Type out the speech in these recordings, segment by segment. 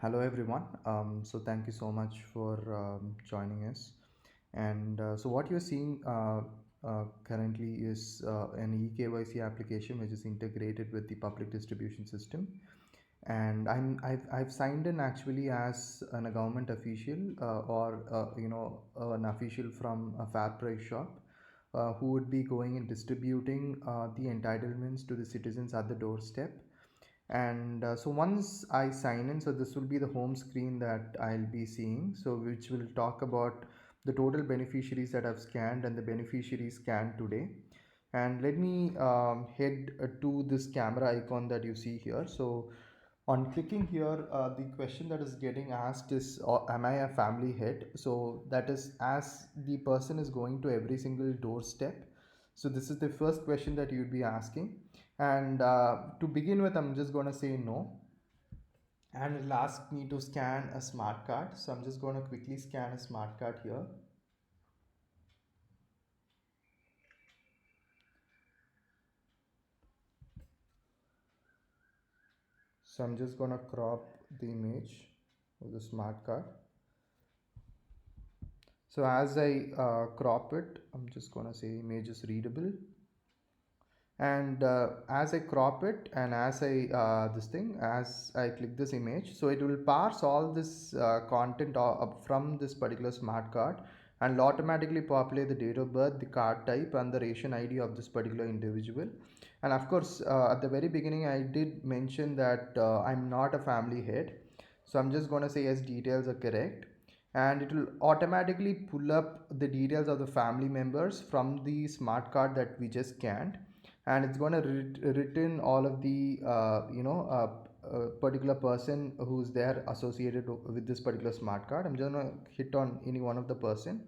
Hello everyone. So thank you so much for joining us. And so what you're seeing currently is an eKYC application which is integrated with the public distribution system. And I've signed in actually as a government official or an official from a fair price shop who would be going and distributing the entitlements to the citizens at the doorstep. And so once I sign in, so this will be the home screen that I'll be seeing, so which will talk about the total beneficiaries that I've scanned and the beneficiaries scanned today. And let me head to this camera icon that you see here. So on clicking here, the question that is getting asked is, am I a family head? So that is, as the person is going to every single doorstep, so this is the first question that you'd be asking. And to begin with, I'm just going to say no, and it'll ask me to scan a smart card. So I'm just going to quickly scan a smart card here. So I'm just going to crop the image of the smart card. So as I crop it, I'm just going to say image is readable. And as I crop it and as I as I click this image, so it will parse all this content up from this particular smart card and will automatically populate the date of birth, the card type, and the ration ID of this particular individual. And of course, at the very beginning I did mention that I'm not a family head, so I'm just going to say yes, details are correct, and it will automatically pull up the details of the family members from the smart card that we just scanned, and it's going to return all of the particular person who's there associated with this particular smart card. I'm just going to hit on any one of the person,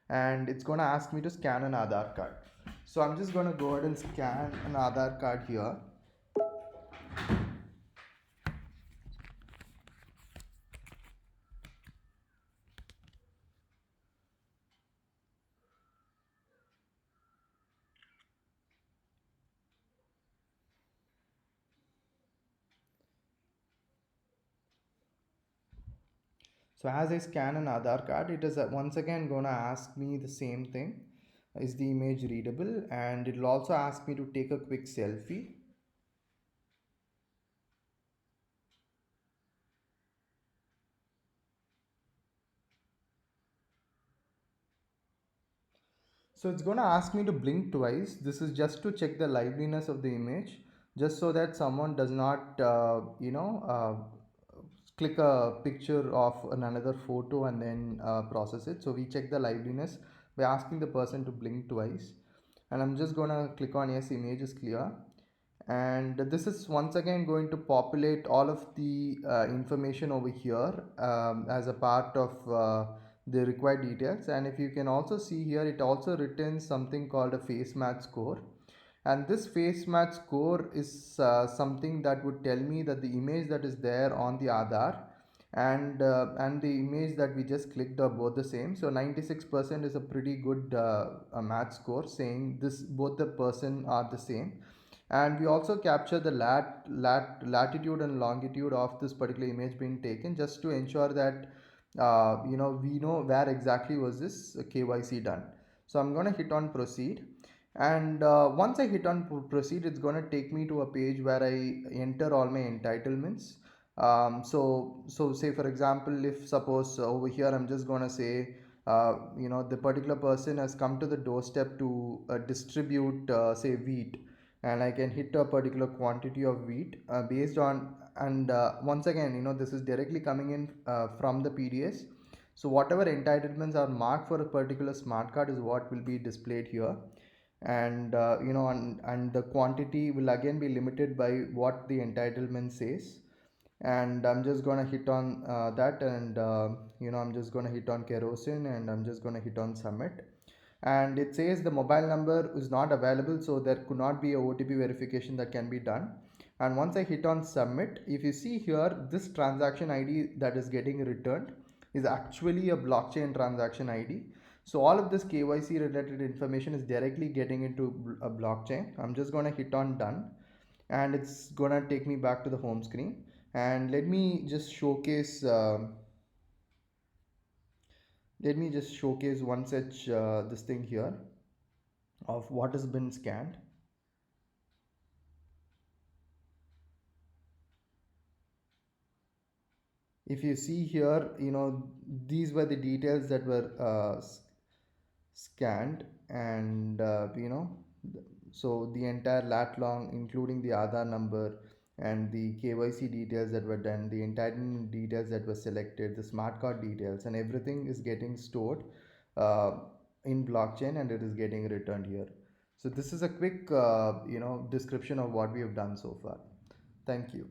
and it's going to ask me to scan an Aadhaar card. So I'm just going to go ahead and scan an Aadhaar card here. So as I scan an Aadhaar card, it is once again going to ask me the same thing. Is the image readable? And it will also ask me to take a quick selfie. So it's going to ask me to blink twice. This is just to check the liveliness of the image, just so that someone does not, click a picture of another photo and then process it. So we check the liveliness by asking the person to blink twice. And I'm just going to click on yes, image is clear. And this is once again going to populate all of the information over here as a part of the required details. And if you can also see here, it also returns something called a face match score, and this face match score is something that would tell me that the image that is there on the Aadhaar and the image that we just clicked are both the same. So 96% is a pretty good match score, saying this both the person are the same. And we also capture the latitude and longitude of this particular image being taken, just to ensure that we know where exactly was this KYC done. So I'm going to hit on proceed, and once I hit on proceed, it's going to take me to a page where I enter all my entitlements. So say for example, if suppose over here I'm just going to say the particular person has come to the doorstep to distribute say wheat, and I can hit a particular quantity of wheat based on, and once again, this is directly coming in from the PDS. So whatever entitlements are marked for a particular smart card is what will be displayed here. And and the quantity will again be limited by what the entitlement says. And I'm just gonna hit on that, and I'm just gonna hit on kerosene, and I'm just gonna hit on submit. And it says the mobile number is not available, so there could not be a OTP verification that can be done. And once I hit on submit, if you see here, this transaction ID that is getting returned is actually a blockchain transaction ID. So all of this KYC related information is directly getting into a blockchain. I'm just going to hit on done, and it's going to take me back to the home screen. And let me just showcase one such this thing here of what has been scanned. If you see here, these were the details that were scanned, and so the entire lat long, including the Aadhaar number and the KYC details that were done, the entitlement details that were selected, the smart card details, and everything is getting stored uh, in blockchain, and it is getting returned here. So this is a quick description of what we have done so far. Thank you.